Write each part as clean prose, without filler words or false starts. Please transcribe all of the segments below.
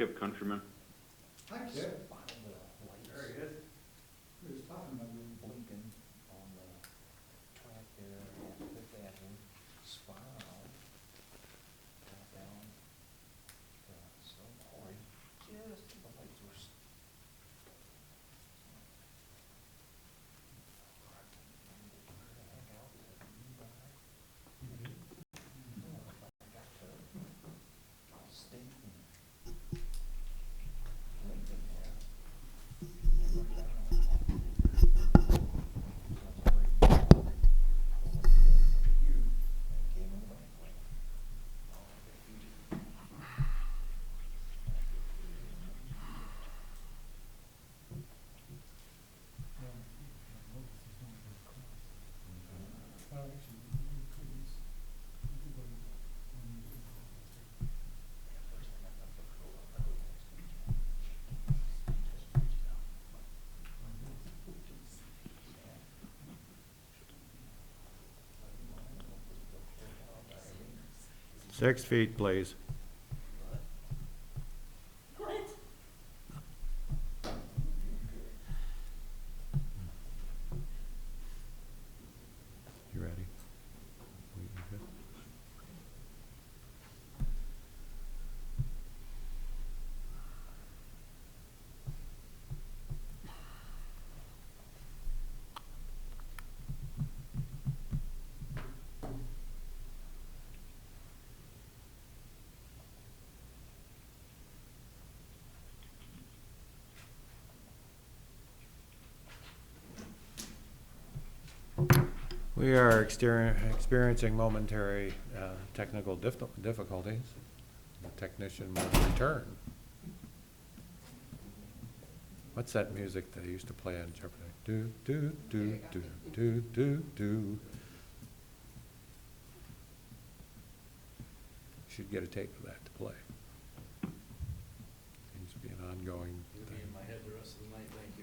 Kip Countryman. Hi, Kip. There he is. He was talking about you. Blinking on the track there at Fifth Avenue, spun around, got down the snow quarry, just as the lights were. Hang out with you by. I got to State and Lincoln there. And looked down. Six feet, please. You ready? You good? We are experiencing momentary technical difficulties. The technician will return. What's that music that they used to play on Jeopardy? Do, do, do, do, do, do, do. Should get a tape of that to play. Seems to be an ongoing You'll be thing. in my head the rest of the night, thank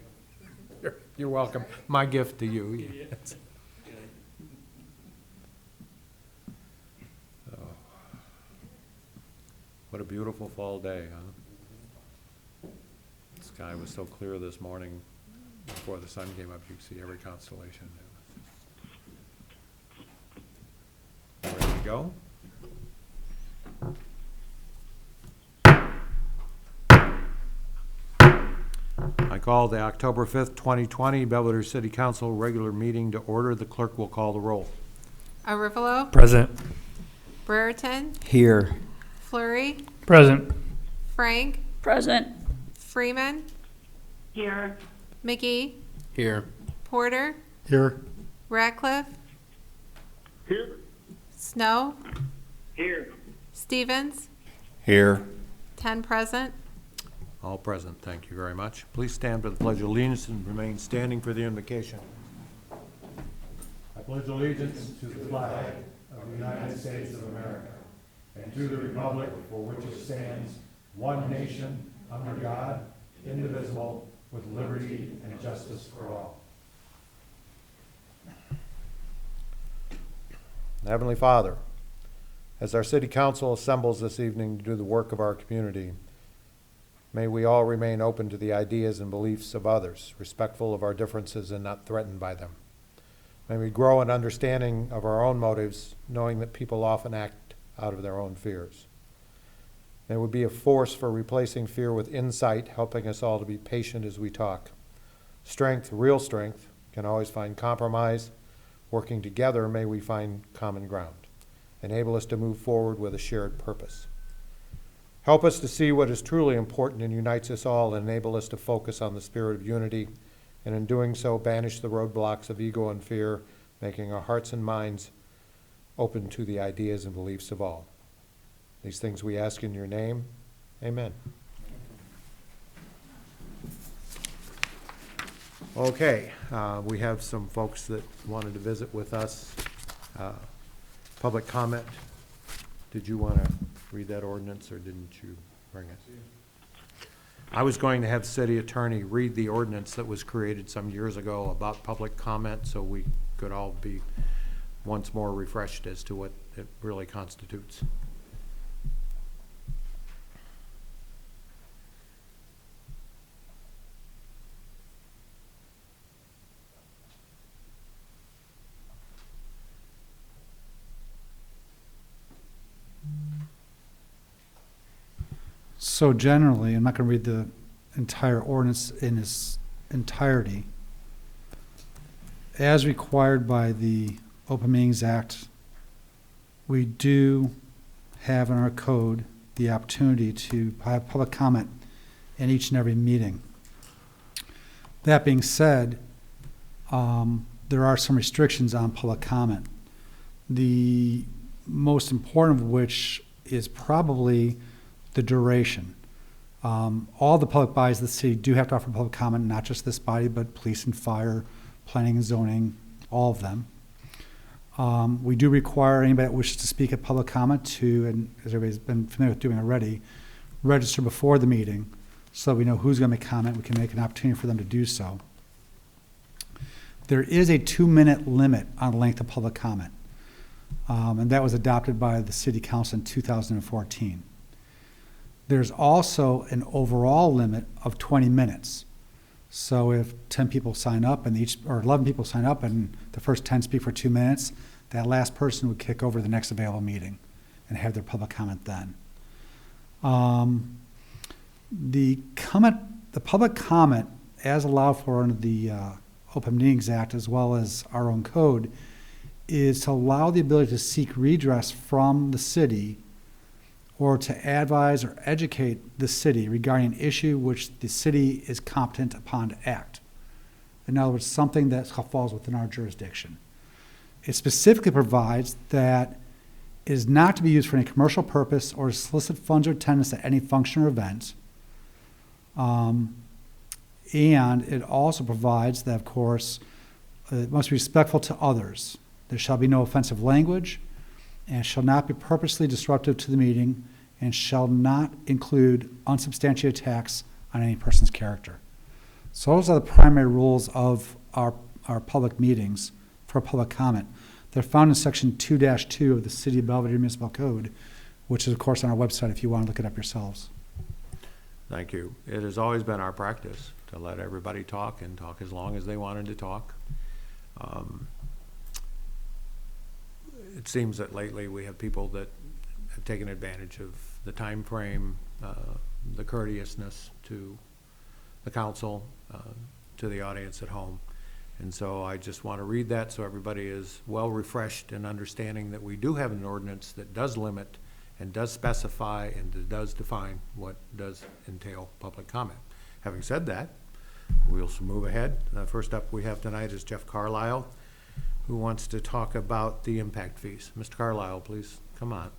you. You're welcome. My gift to you. Yeah. Oh. What a beautiful fall day, huh? The sky was so clear this morning. Before the sun came up, you could see every constellation. Ready to go? I call the October 5th, 2020 Belvedere City Council regular meeting to order. The clerk will call the roll. Arivalo, Present. Brereton, Here. Fleury, Present. Frank, Present. Freeman, Here. McGee, Here. Porter, Here. Ratcliffe, Here. Snow, Here. Stevens, Here. 10 present. All present, thank you very much. Please stand for the Pledge of Allegiance and remain standing for the invocation. I pledge allegiance to the flag of the United States of America and to the republic for which it stands, one nation, under God, indivisible, with liberty and justice for all. Heavenly Father, as our city council assembles this evening to do the work of our community, may we all remain open to the ideas and beliefs of others, respectful of our differences and not threatened by them. May we grow in understanding of our own motives, knowing that people often act out of their own fears. May we be a force for replacing fear with insight, helping us all to be patient as we talk. Strength, real strength, can always find compromise. Working together, may we find common ground. Enable us to move forward with a shared purpose. Help us to see what is truly important and unites us all, and enable us to focus on the spirit of unity, and in doing so, banish the roadblocks of ego and fear, making our hearts and minds open to the ideas and beliefs of all. These things we ask in your name. Amen. Okay, we have some folks that wanted to visit with us. Public comment. Did you want to read that ordinance, or didn't you bring it? I was going to have city attorney read the ordinance that was created some years ago about public comment, so we could all be once more refreshed as to what it really constitutes. So generally, I'm not gonna read the entire ordinance in its entirety. As required by the Open Meetings Act, we do have in our code the opportunity to have public comment in each and every meeting. That being said, there are some restrictions on public comment. The most important of which is probably the duration. All the public bodies of the city do have to offer public comment, not just this body, but police and fire, planning and zoning, all of them. We do require anybody that wishes to speak at public comment to, and as everybody's been familiar with doing already, register before the meeting so we know who's going to make comment. We can make an opportunity for them to do so. There is a 2-minute limit on length of public comment, and that was adopted by the City Council in 2014. There's also an overall limit of 20 minutes. So if 10 people sign up and or 11 people sign up and the first 10 speak for 2 minutes, that last person would kick over to the next available meeting and have their public comment then. The public comment, as allowed for under the Open Meetings Act as well as our own code, is to allow the ability to seek redress from the city or to advise or educate the city regarding an issue which the city is competent upon to act. In other words, something that falls within our jurisdiction. It specifically provides that it is not to be used for any commercial purpose or to solicit funds or attendance at any function or event. And it also provides that, of course, it must be respectful to others. There shall be no offensive language and shall not be purposely disruptive to the meeting and shall not include unsubstantiated attacks on any person's character. So those are the primary rules of our public meetings for public comment. They're found in section 2-2 of the City of Belvedere Municipal Code, which is of course on our website if you want to look it up yourselves. Thank you. It has always been our practice to let everybody talk and talk as long as they wanted to talk. It seems that lately we have people that have taken advantage of the time frame, the courteousness to the council, to the audience at home. And so I just want to read that so everybody is well refreshed in understanding that we do have an ordinance that does limit and does specify and does define what does entail public comment. Having said that, we'll move ahead. First up we have tonight is Jeff Carlisle, who wants to talk about the impact fees. Mr. Carlisle, please come on.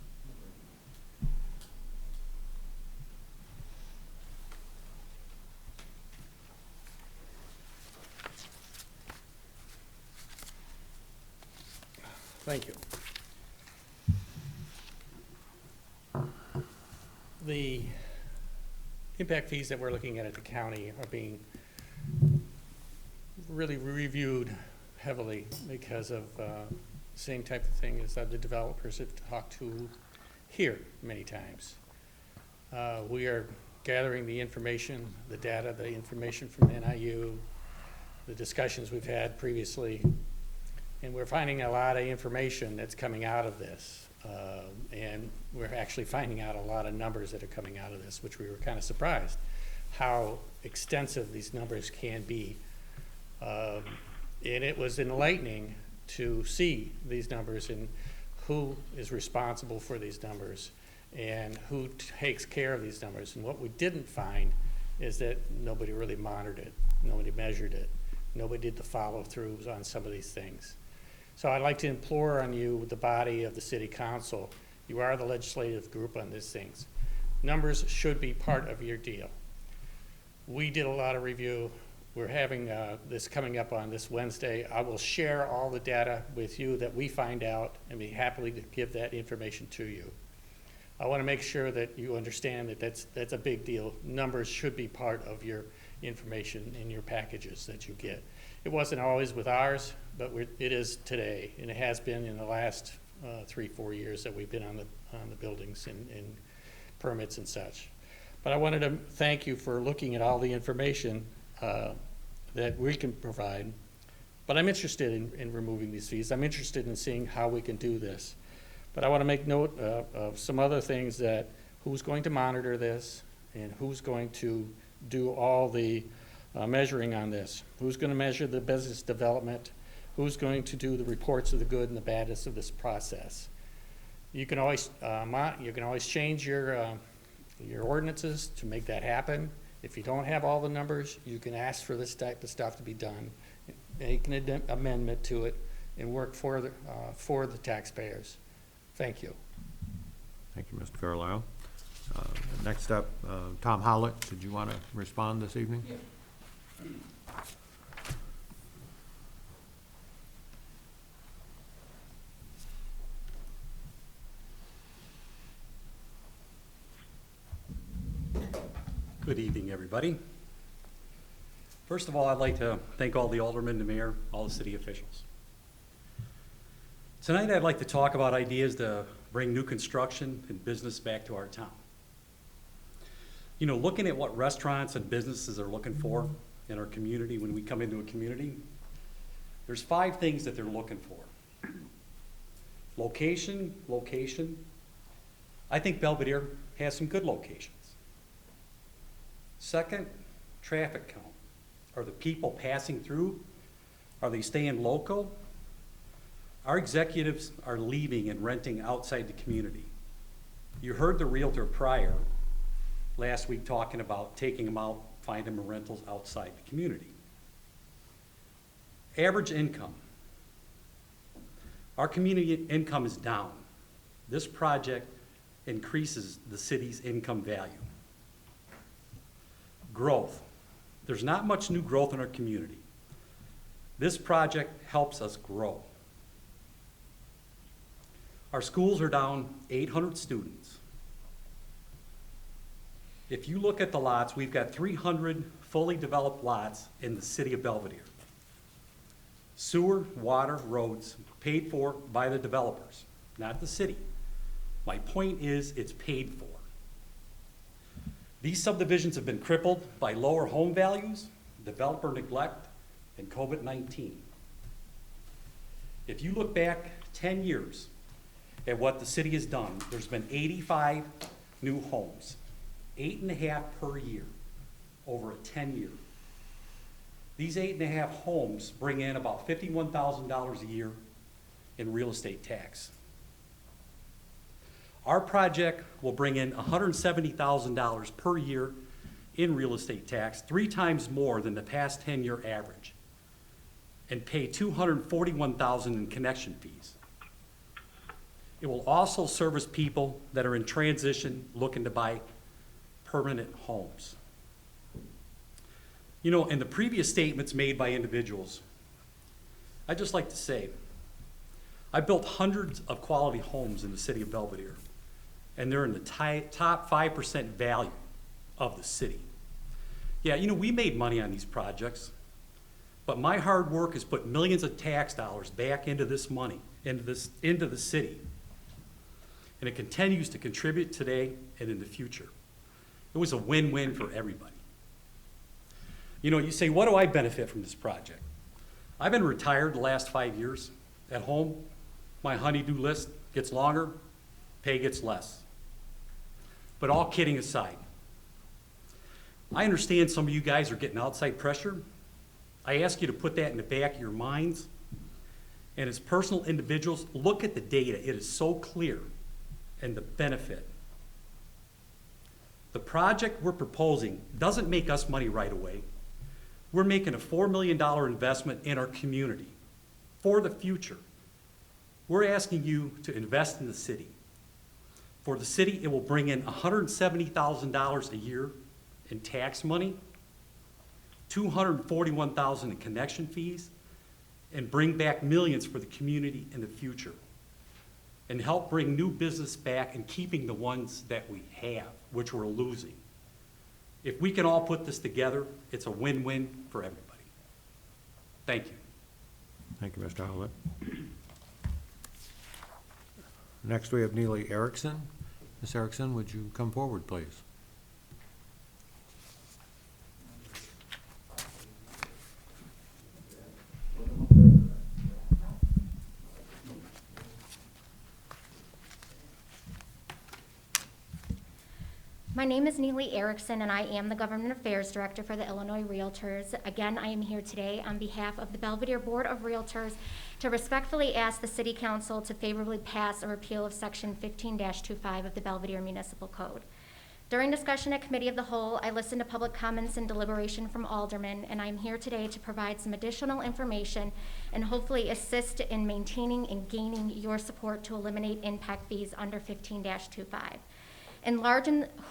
Thank you. The impact fees that we're looking at the county are being really reviewed heavily because of same type of thing as the developers have talked to here many times. We are gathering the information, the data, the information from NIU, the discussions we've had previously, and we're finding a lot of information that's coming out of this. And we're actually finding out a lot of numbers that are coming out of this, which we were kind of surprised how extensive these numbers can be. And it was enlightening to see these numbers and who is responsible for these numbers and who takes care of these numbers. And what we didn't find is that nobody really monitored it, nobody measured it, nobody did the follow-throughs on some of these things. So I'd like to implore on you, the body of the City Council, you are the legislative group on these things. Numbers should be part of your deal. We did a lot of review. We're having this coming up on this Wednesday. I will share all the data with you that we find out and be happily to give that information to you. I want to make sure that you understand that that's a big deal. Numbers should be part of your information in your packages that you get. It wasn't always with ours, but it is today, and it has been in the last 3-4 years that we've been on the buildings and permits and such. But I wanted to thank you for looking at all the information that we can provide. But I'm interested in removing these fees. I'm interested in seeing how we can do this. But I want to make note of some other things, that who's going to monitor this, And who's going to do all the measuring on this? Who's going to measure the business development? Who's going to do the reports of the good and the baddest of this process? You can always change your ordinances to make that happen. If you don't have all the numbers, you can ask for this type of stuff to be done, make an amendment to it, and work for the taxpayers. Thank you. Thank you, Mr. Carlisle. Next up, Tom Howlett, did you want to respond this evening? Good evening, everybody. First of all, I'd like to thank all the aldermen, the mayor, all the city officials. Tonight, I'd like to talk about ideas to bring new construction and business back to our town. You know, looking at what restaurants and businesses are looking for in our community when we come into a community, there's 5 things that they're looking for. Location, location. I think Belvedere has some good locations. Second, traffic count. Are the people passing through? Are they staying local? Our executives are leaving and renting outside the community. You heard the realtor prior last week talking about taking them out, finding them rentals outside the community. Average income. Our community income is down. This project increases the city's income value. Growth. There's not much new growth in our community. This project helps us grow. Our schools are down 800 students. If you look at the lots, we've got 300 fully developed lots in the city of Belvedere. Sewer, water, roads, paid for by the developers, not the city. My point is, it's paid for. These subdivisions have been crippled by lower home values, developer neglect, and COVID-19. If you look back 10 years at what the city has done, there's been 85 new homes, 8.5 per year, over a 10-year. These 8.5 homes bring in about $51,000 a year in real estate tax. Our project will bring in $170,000 per year in real estate tax, 3 times more than the past 10-year average, and pay $241,000 in connection fees. It will also service people that are in transition looking to buy permanent homes. You know, in the previous statements made by individuals, I'd just like to say, I built hundreds of quality homes in the city of Belvedere, and they're in the top 5% value of the city. Yeah, you know, we made money on these projects, but my hard work has put millions of tax dollars back into this money, into the city. And it continues to contribute today and in the future. It was a win-win for everybody. You know, you say, what do I benefit from this project? I've been retired the last 5 years. At home, my honey-do list gets longer, pay gets less. But all kidding aside, I understand some of you guys are getting outside pressure. I ask you to put that in the back of your minds. And as personal individuals, look at the data. It is so clear, and the benefit. The project we're proposing doesn't make us money right away. We're making a $4 million investment in our community for the future. We're asking you to invest in the city. For the city, it will bring in $170,000 a year in tax money, $241,000 in connection fees, and bring back millions for the community in the future, and help bring new business back and keeping the ones that we have, which we're losing. If we can all put this together, it's a win-win for everybody. Thank you. Thank you, Mr. Howlett. Next, we have Neely Erickson. Ms. Erickson, would you come forward, please? My My name is Neely Erickson, and I am the Government Affairs Director for the Illinois Realtors. Again, I am here today on behalf of the Belvedere Board of Realtors to respectfully ask the City Council to favorably pass a repeal of Section 15-25 of the Belvedere Municipal Code. During discussion at Committee of the Whole, I listened to public comments and deliberation from aldermen, and I'm here today to provide some additional information and hopefully assist in maintaining and gaining your support to eliminate impact fees under 15-25.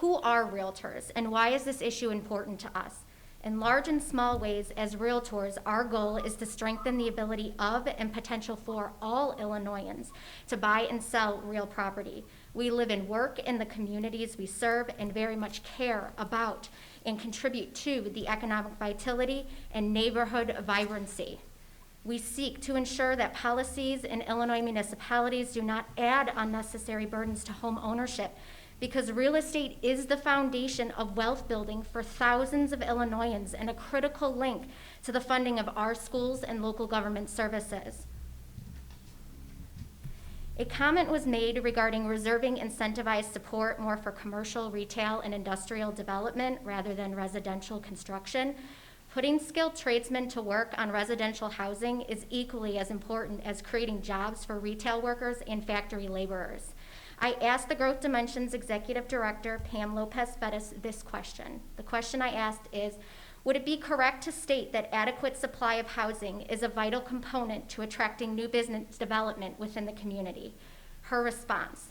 Who are realtors and why is this issue important to us? In large and small ways, as realtors, our goal is to strengthen the ability of and potential for all Illinoisans to buy and sell real property. We live and work in the communities we serve and very much care about and contribute to the economic vitality and neighborhood vibrancy. We seek to ensure that policies in Illinois municipalities do not add unnecessary burdens to home ownership, because real estate is the foundation of wealth building for thousands of Illinoisans and a critical link to the funding of our schools and local government services. A comment was made regarding reserving incentivized support more for commercial, retail, and industrial development rather than residential construction. Putting skilled tradesmen to work on residential housing is equally as important as creating jobs for retail workers and factory laborers. I asked the Growth Dimensions Executive Director, Pam Lopez-Bettis, this question. The question I asked is, would it be correct to state that adequate supply of housing is a vital component to attracting new business development within the community? Her response,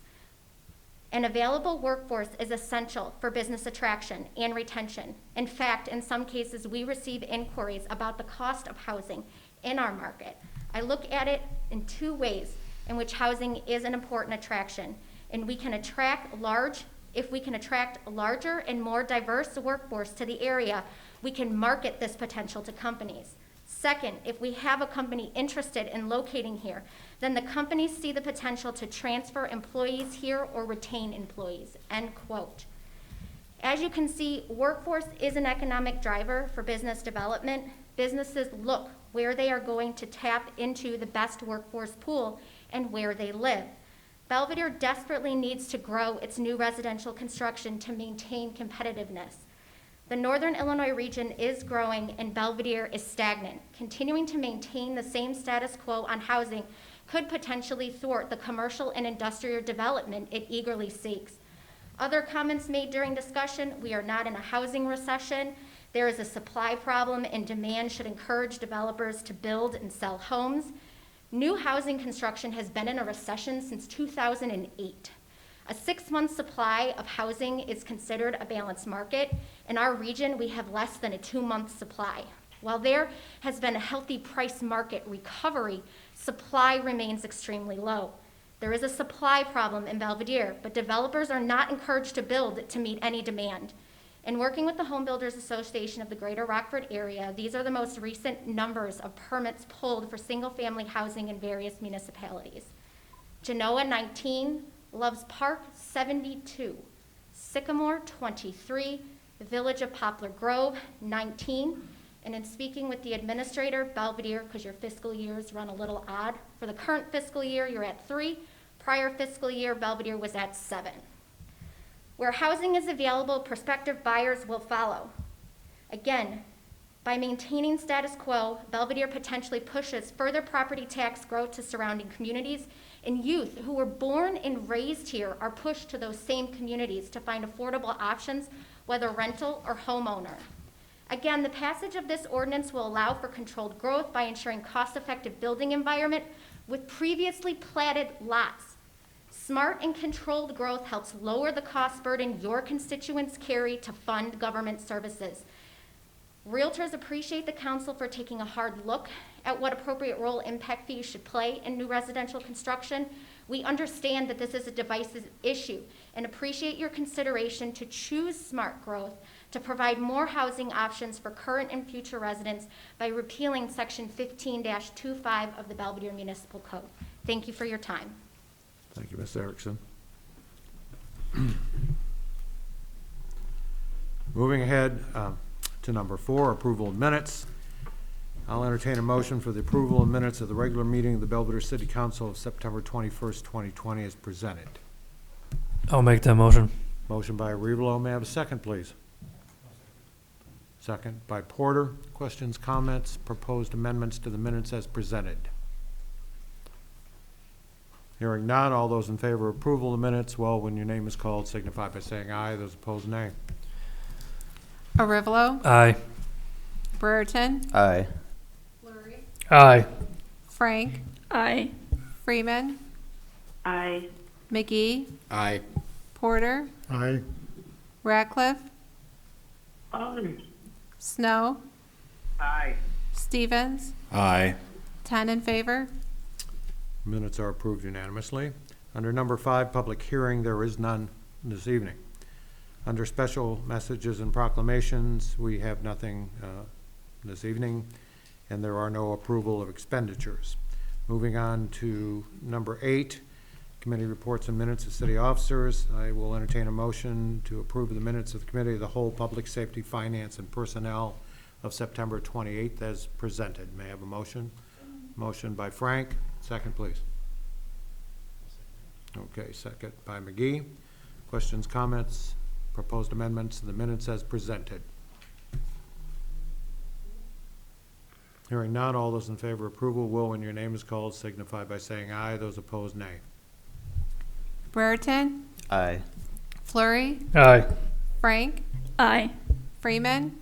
an available workforce is essential for business attraction and retention. In fact, in some cases, we receive inquiries about the cost of housing in our market. I look at it in two ways in which housing is an important attraction. And we can attract if we can attract a larger and more diverse workforce to the area, we can market this potential to companies. Second, if we have a company interested in locating here, then the companies see the potential to transfer employees here or retain employees, end quote. As you can see, workforce is an economic driver for business development. Businesses look where they are going to tap into the best workforce pool and where they live. Belvedere desperately needs to grow its new residential construction to maintain competitiveness. The Northern Illinois region is growing and Belvedere is stagnant. Continuing to maintain the same status quo on housing could potentially thwart the commercial and industrial development it eagerly seeks. Other comments made during discussion, we are not in a housing recession. There is a supply problem and demand should encourage developers to build and sell homes. New housing construction has been in a recession since 2008. A 6-month supply of housing is considered a balanced market. In our region, we have less than a 2-month supply. While there has been a healthy price market recovery, supply remains extremely low. There is a supply problem in Belvedere, but developers are not encouraged to build to meet any demand. In working with the Home Builders Association of the Greater Rockford area, these are the most recent numbers of permits pulled for single-family housing in various municipalities. Genoa 19, Loves Park 72, Sycamore 23, the Village of Poplar Grove 19, and in speaking with the administrator, Belvedere, because your fiscal years run a little odd, for the current fiscal year you're at 3, prior fiscal year Belvedere was at 7. Where housing is available, prospective buyers will follow. Again, by maintaining status quo, Belvedere potentially pushes further property tax growth to surrounding communities, and youth who were born and raised here are pushed to those same communities to find affordable options, whether rental or homeowner. Again, the passage of this ordinance will allow for controlled growth by ensuring cost-effective building environment with previously platted lots. Smart and controlled growth helps lower the cost burden your constituents carry to fund government services. Realtors appreciate the council for taking a hard look at what appropriate role impact fees should play in new residential construction. We understand that this is a divisive issue and appreciate your consideration to choose smart growth to provide more housing options for current and future residents by repealing Section 15-25 of the Belvedere Municipal Code. Thank you for your time. Thank you, Ms. Erickson. Moving ahead to number 4, approval of minutes. I'll entertain a motion for the approval of minutes of the regular meeting of the Belvedere City Council of September 21st, 2020 as presented. I'll make that motion. Motion by Revelo. May I have a second, please? Second by Porter. Questions, comments, proposed amendments to the minutes as presented? Hearing none, all those in favor of approval of the minutes, well, when your name is called, signify by saying aye. Those opposed, nay. Arivalo, Aye. Brereton, Aye. Flurry, Aye. Frank, Aye. Freeman, Aye. McGee, Aye. Porter, Aye. Ratcliffe, Aye. Snow, Aye. Stevens, Aye. 10 in favor. Minutes are approved unanimously. Under number 5, public hearing, there is none this evening. Under special messages and proclamations, we have nothing this evening, and there are no approval of expenditures. Moving on to number 8, committee reports and minutes of city officers. I will entertain a motion to approve the minutes of the Committee of the Whole, Public Safety, Finance, and Personnel of September 28th as presented. May I have a motion? Motion by Frank. Second, please. Okay, second by McGee. Questions, comments, proposed amendments to the minutes as presented? Hearing none, all those in favor of approval will, when your name is called, signify by saying aye. Those opposed, nay. Brereton, Aye. Flurry, Aye. Frank, Aye. Freeman,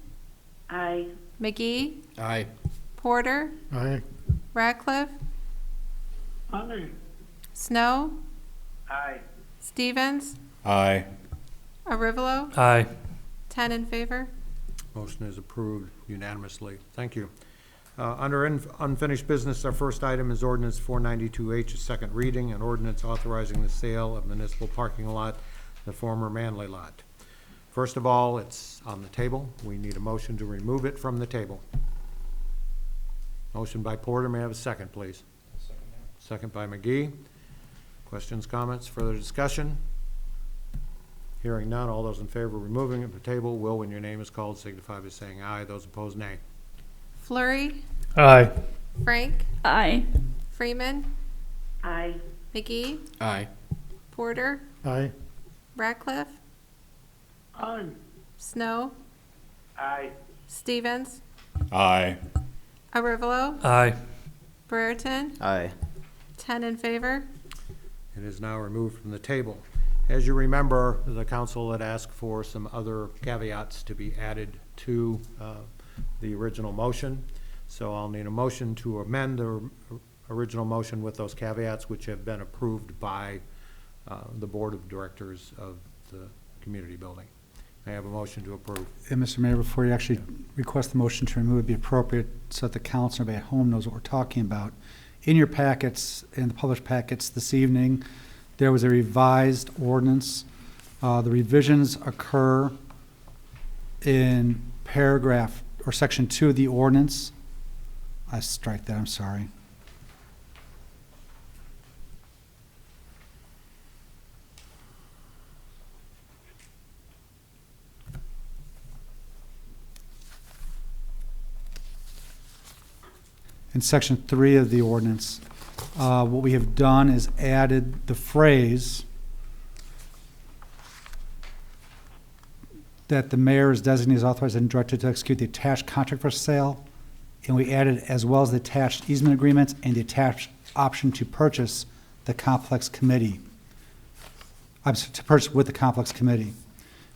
Aye. McGee, Aye. Porter, Aye. Ratcliffe, Aye. Snow, Aye. Stevens, Aye. Arivalo, Aye. 10 in favor. Motion is approved unanimously. Thank you. Under unfinished business, our first item is ordinance 492H, a second reading, an ordinance authorizing the sale of municipal parking lot, the former Manley lot. First of all, it's on the table. We need a motion to remove it from the table. Motion by Porter. May I have a second, please? Second by McGee. Questions, comments, further discussion? Hearing none, all those in favor of removing it from the table will, when your name is called, signify by saying aye. Those opposed, nay. Flurry, Aye. Frank, Aye. Freeman, Aye. McGee, Aye. Porter, Aye. Ratcliffe, Aye. Snow, Aye. Stevens, Aye. Arivalo, Aye. Brereton, Aye. 10 in favor. It is now removed from the table. As you remember, the council had asked for some other caveats to be added to the original motion. So I'll need a motion to amend the original motion with those caveats, which have been approved by the Board of Directors of the community building. May I have a motion to approve? And Mr. Mayor, before you actually request the motion to remove, it'd be appropriate so that the council everybody at home knows what we're talking about. In your packets, in the published packets this evening, there was a revised ordinance. The revisions occur in paragraph or section 2 of the ordinance. I strike that, I'm sorry. In section 3 of the ordinance, what we have done is added the phrase that the mayor is designated as authorized and directed to execute the attached contract for sale, and we added as well as the attached easement agreements and the attached option to purchase the complex committee. To purchase with the complex committee.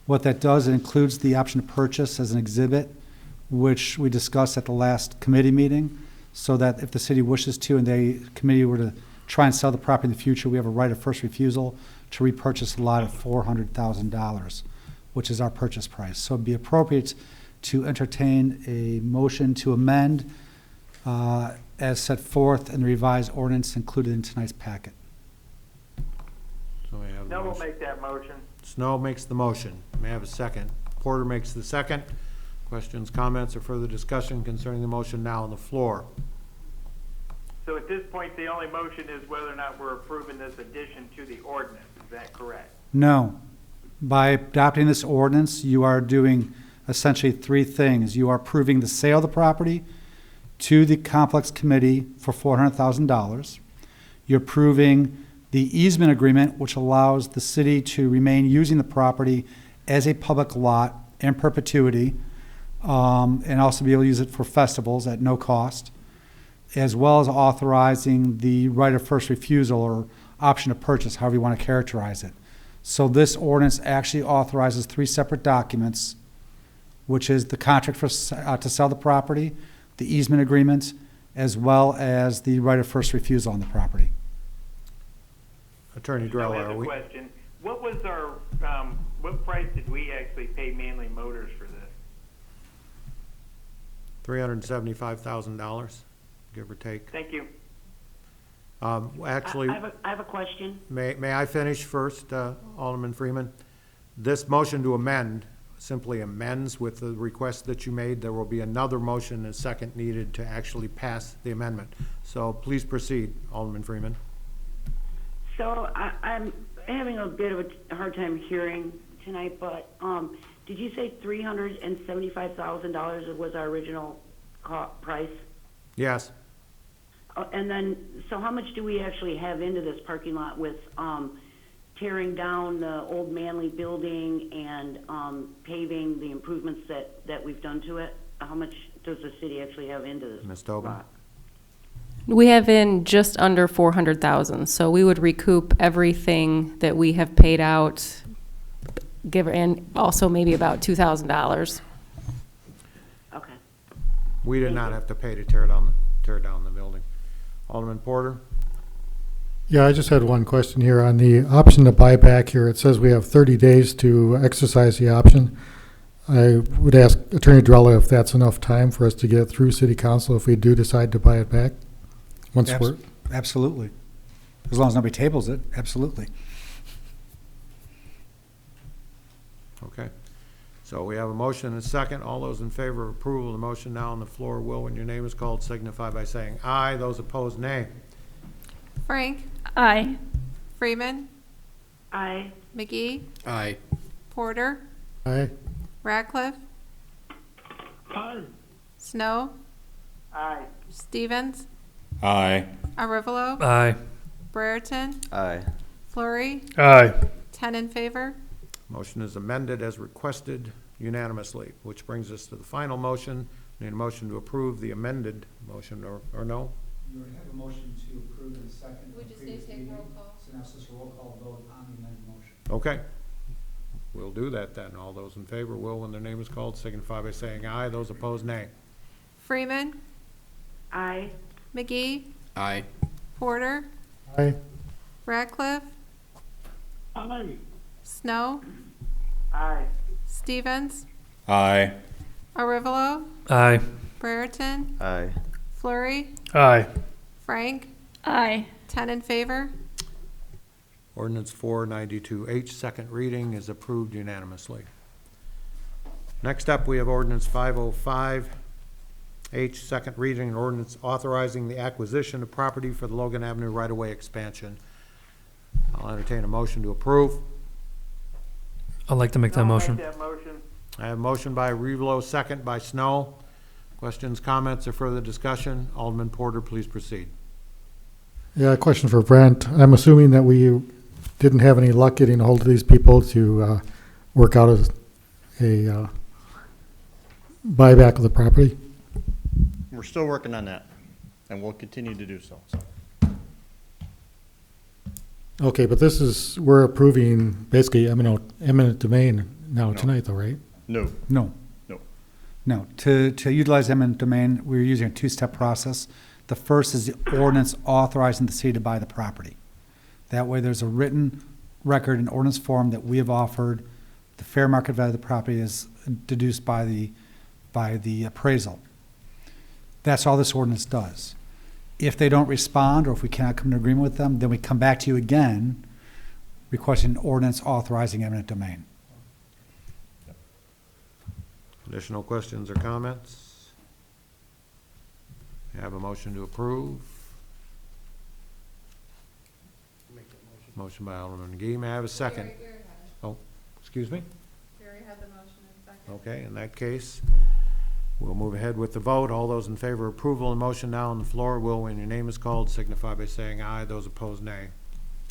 What that does, it includes the option to purchase as an exhibit, which we discussed at the last committee meeting, so that if the city wishes to and the committee were to try and sell the property in the future, we have a right of first refusal to repurchase a lot at $400,000, which is our purchase price. So it'd be appropriate to entertain a motion to amend as set forth in the revised ordinance included in tonight's packet. So may I have the Snow will motion? make that motion. Snow makes the motion. May I have a second? Porter makes the second. Questions, comments, or further discussion concerning the motion now on the floor? So at this point, the only motion is whether or not we're approving this addition to the ordinance. Is that correct? No. By adopting this ordinance, you are doing essentially 3 things. You are approving the sale of the property to the complex committee for $400,000. You're approving the easement agreement, which allows the city to remain using the property as a public lot in perpetuity, and also be able to use it for festivals at no cost, as well as authorizing the right of first refusal or option to purchase, however you want to characterize it. So this ordinance actually authorizes 3 separate documents, which is the contract for, to sell the property, the easement agreement, as well as the right of first refusal on the property. Attorney So I Drella, have are a we? question. What was our, what price did we actually pay Manly Motors for this? $375,000, give or take. Thank you. Actually, I have a question. may I finish first, Alderman Freeman? This motion to amend simply amends with the request that you made. There will be another motion and second needed to actually pass the amendment. So please proceed, Alderman Freeman. So I'm having a bit of a hard time hearing tonight, but, did you say $375,000 was our original price? Yes. And then, so how much do we actually have into this parking lot with, tearing down the old Manly building and, paving the improvements that we've done to it? How much does the city actually have into this Ms. Tobin? lot? We have in just under 400,000, so we would recoup everything that we have paid out, and also maybe about $2,000. Okay. We did not have to pay to tear down the building. Alderman Porter? Yeah, I just had one question here on the option to buy back here. It says we have 30 days to exercise the option. I would ask Attorney Drella if that's enough time for us to get it through City Council if we do decide to buy it back. Once we're, Absolutely. As long as nobody tables it, absolutely. Okay. So we have a motion and a second. All those in favor of approval of the motion now on the floor will, when your name is called, signify by saying aye. Those opposed, nay. Frank, Aye. Freeman, Aye. McGee, Aye. Porter, aye. Ratcliffe, Snow, Aye. Stevens, Aye. Arivalo, Aye. Brereton, Aye. Flurry, Aye. 10 in favor. Motion is amended as requested unanimously, which brings us to the final motion. Need a motion to approve the amended motion, or no? You already have a motion to approve in a second. We just need to take roll call. So now it's just a roll call vote on the amended motion. Okay. We'll do that then. All those in favor will, when their name is called, signify by saying aye. Those opposed, nay. Freeman, Aye. McGee, Aye. Porter, Aye. Ratcliffe, Snow, Aye. Stevens, Aye. Arivalo, Aye. Brereton, Aye. Flurry, Aye. Frank, Aye. 10 in favor. Ordinance 492H, second reading, is approved unanimously. Next up, we have ordinance 505H, second reading, an ordinance authorizing the acquisition of property for the Logan Avenue right-of-way expansion. I'll entertain a motion to approve. I'd like to make that I'll motion. Make that motion. I have a motion by Revelo, second by Snow. Questions, comments, or further discussion? Alderman Porter, please proceed. Yeah, a question for Brent. I'm assuming that we didn't have any luck getting a hold of these people to work out a buyback of the property. We're still working on that, and we'll continue to do so. Okay, but this is, we're approving basically eminent domain now No. tonight though, right? No, No. no. No, to utilize eminent domain, we're using a two-step process. The first is the ordinance authorizing the city to buy the property. That way, there's a written record in ordinance form that we have offered. The fair market value of the property is deduced by the appraisal. That's all this ordinance does. If they don't respond, or if we cannot come to agreement with them, then we come back to you again, requesting an ordinance authorizing eminent domain. Additional questions or comments? You have a motion to approve. Motion by Alderman McGee. May I have a second? Oh, excuse me? Okay, in that case, we'll move ahead with the vote. All those in favor of approval of the motion now on the floor will, when your name is called, signify by saying aye. Those opposed, nay.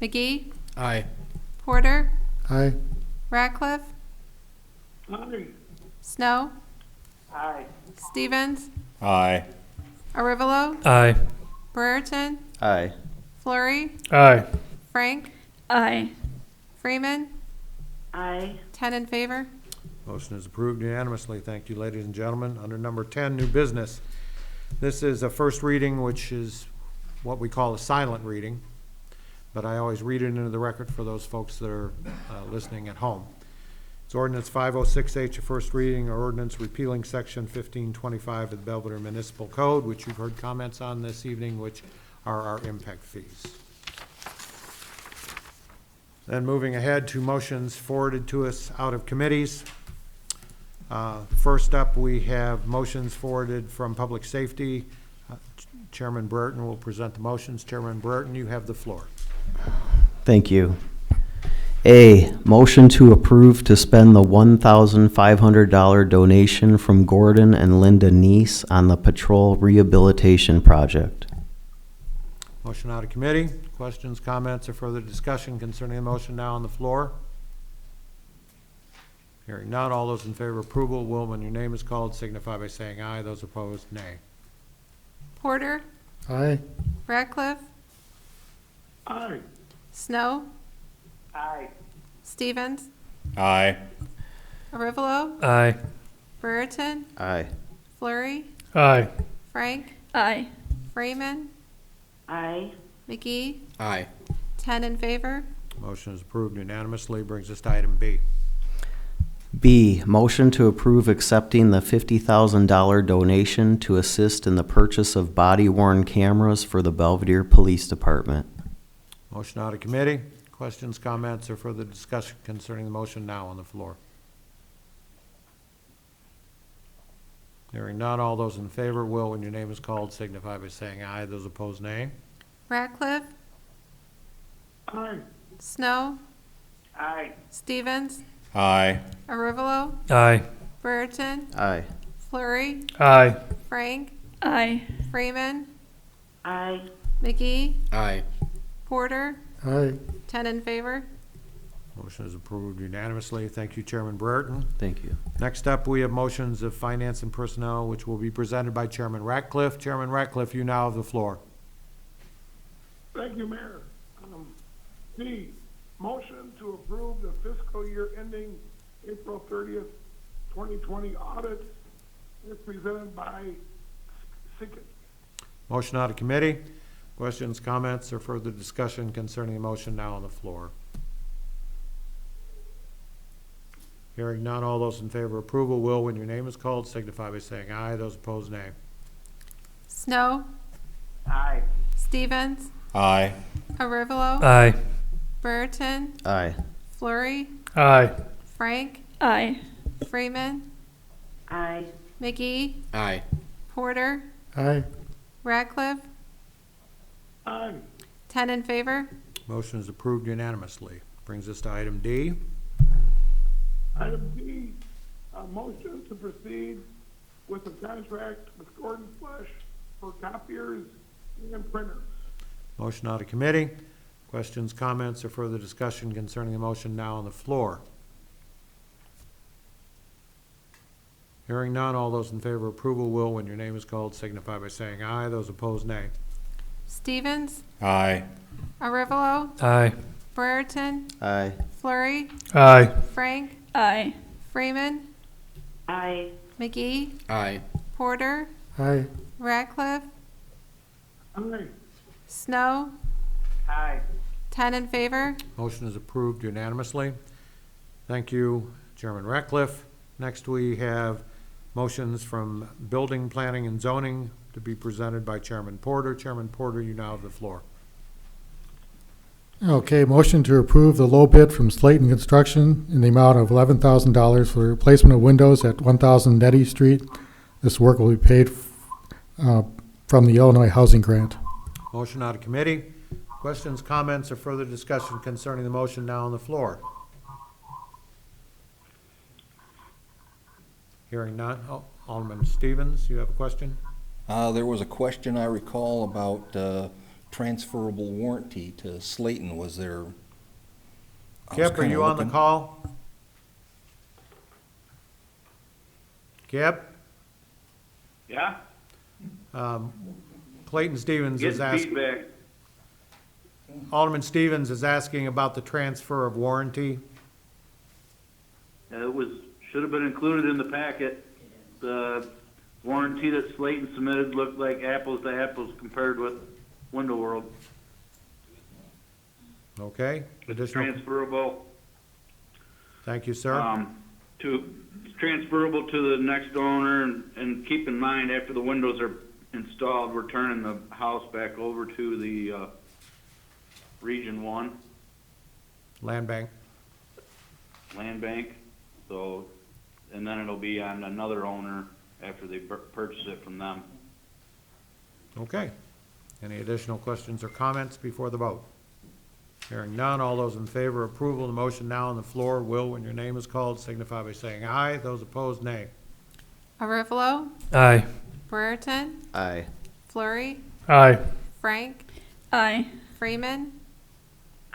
McGee, Aye. Porter, Aye. Ratcliffe, Snow, Aye. Stevens, Aye. Arivalo, Aye. Brereton, Aye. Flurry, Aye. Frank, Aye. Freeman, Aye. 10 in favor. Motion is approved unanimously. Thank you, ladies and gentlemen. Under number 10, new business. This is a first reading, which is what we call a silent reading, but I always read it into the record for those folks that are listening at home. It's ordinance 506H, a first reading, or ordinance repealing section 1525 of the Belvedere Municipal Code, which you've heard comments on this evening, which are our impact fees. Then moving ahead to motions forwarded to us out of committees. First up, we have motions forwarded from Public Safety. Chairman Brereton will present the motions. Chairman Brereton, you have the floor. Thank you. A, motion to approve to spend the $1,500 donation from Gordon and Linda Neese on the patrol rehabilitation project. Motion out of committee. Questions, comments, or further discussion concerning the motion now on the floor? Hearing none, all those in favor of approval will, when your name is called, signify by saying aye. Those opposed, nay. Porter, Aye. Ratcliffe, Aye. Snow, Aye. Stevens, Aye. Arivalo, Aye. Brereton, Aye. Flurry, Aye. Frank, Aye. Freeman, Aye. McGee, Aye. 10 in favor. Motion is approved unanimously. Brings us to item B. B, motion to approve accepting the $50,000 donation to assist in the purchase of body-worn cameras for the Belvedere Police Department. Motion out of committee. Questions, comments, or further discussion concerning the motion now on the floor? Hearing none, all those in favor will, when your name is called, signify by saying aye. Those opposed, nay. Ratcliffe, Aye. Snow, Aye. Stevens, Aye. Arivalo, Aye. Brereton, Aye. Flurry, Aye. Frank, Aye. Freeman, Aye. McGee, Aye. Porter, Aye. 10 in favor. Motion is approved unanimously. Thank you, Chairman Brereton. Thank you. Next up, we have motions of finance and personnel, which will be presented by Chairman Ratcliffe. Chairman Ratcliffe, you now have the floor. Thank you, Mayor. D, motion to approve the fiscal year ending April 30th, 2020 audit is presented by Sickett. Motion out of committee. Questions, comments, or further discussion concerning the motion now on the floor? Hearing none, all those in favor of approval will, when your name is called, signify by saying aye. Those opposed, nay. Snow, Aye. Stevens, Aye. Arivalo, Aye. Brereton, Aye. Flurry, Aye. Frank, Aye. Freeman, Aye. McGee, Aye. Porter, Aye. Ratcliffe, Aye. 10 in favor. Motion is approved unanimously. Brings us to item D. Item D, a motion to proceed with the contract with Gordon Flesh for copiers and printers. Motion out of committee. Questions, comments, or further discussion concerning the motion now on the floor? Hearing none, all those in favor of approval will, when your name is called, signify by saying aye. Those opposed, nay. Stevens, Aye. Arivalo, Aye. Brereton, Aye. Flurry, Aye. Frank, Aye. Freeman, Aye. McGee, Aye. Porter, Aye. Ratcliffe, Aye. Snow, Aye. 10 in favor. Motion is approved unanimously. Thank you, Chairman Ratcliffe. Next, we have motions from Building, Planning, and Zoning to be presented by Chairman Porter. Chairman Porter, you now have the floor. Okay, motion to approve the low bid from Slayton Construction in the amount of $11,000 for replacement of windows at 1000 Nettie Street. This work will be paid from the Illinois Housing Grant. Motion out of committee. Questions, comments, or further discussion concerning the motion now on the floor? Hearing none. Oh, Alderman Stevens, you have a question? There was a question I recall about transferable warranty to Slayton was there. I was Kip, are kinda you on the looking- call? Kip? Yeah? Clayton Stevens is Getting asking, feedback. Alderman Stevens is asking about the transfer of warranty. Should have been included in the packet. The warranty that Slayton submitted looked like apples to apples compared with Window World. Okay, additional, Transferable, thank you, sir. it's transferable to the next owner, and keep in mind, after the windows are installed, we're turning the house back over to the, Region One Land bank. land bank, so, and then it'll be on another owner after they purchase it from them. Okay. Any additional questions or comments before the vote? Hearing none, all those in favor of approval of the motion now on the floor will, when your name is called, signify by saying aye. Those opposed, nay. Arivalo, Aye. Brereton, Aye. Flurry, Aye. Frank, Aye. Freeman,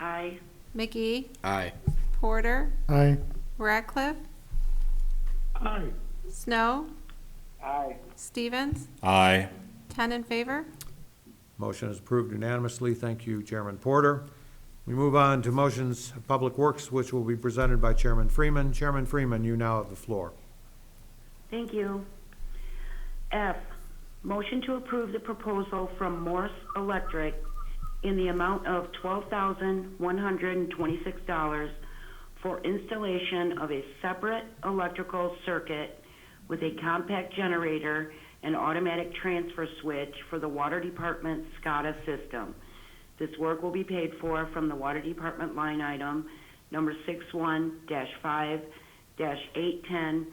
Aye. McGee, Aye. Porter, Aye. Ratcliffe, Aye. Snow, Aye. Stevens, Aye. 10 in favor. Motion is approved unanimously. Thank you, Chairman Porter. We move on to motions of Public Works, which will be presented by Chairman Freeman. Chairman Freeman, you now have the floor. Thank you. F, motion to approve the proposal from Morse Electric in the amount of $12,126 for installation of a separate electrical circuit with a compact generator and automatic transfer switch for the Water Department SCADA system. This work will be paid for from the Water Department line item number 61-5-810-6000.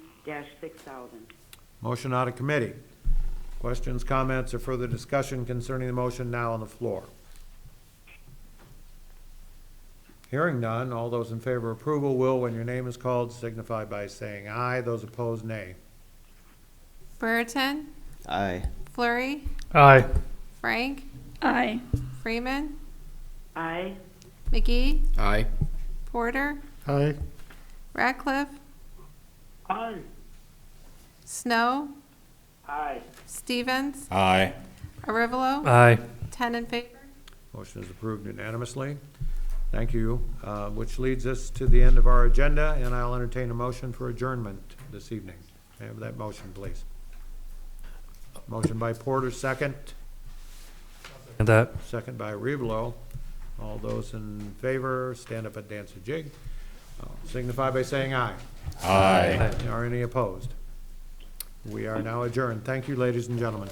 Motion out of committee. Questions, comments, or further discussion concerning the motion now on the floor? Hearing none, all those in favor of approval will, when your name is called, signify by saying aye. Those opposed, nay. Brereton, Aye. Flurry, Aye. Frank, Aye. Freeman, Aye. McGee, Aye. Porter, Aye. Ratcliffe, Aye. Snow, Aye. Stevens, Aye. Arivalo, Aye. 10 in favor. Motion is approved unanimously. Thank you, which leads us to the end of our agenda, and I'll entertain a motion for adjournment this evening. May I have that motion, please? Motion by Porter, second. And that. Second by Revelo. All those in favor, stand up and dance a jig. Signify by saying aye. Aye. Are any opposed? We are now adjourned. Thank you, ladies and gentlemen.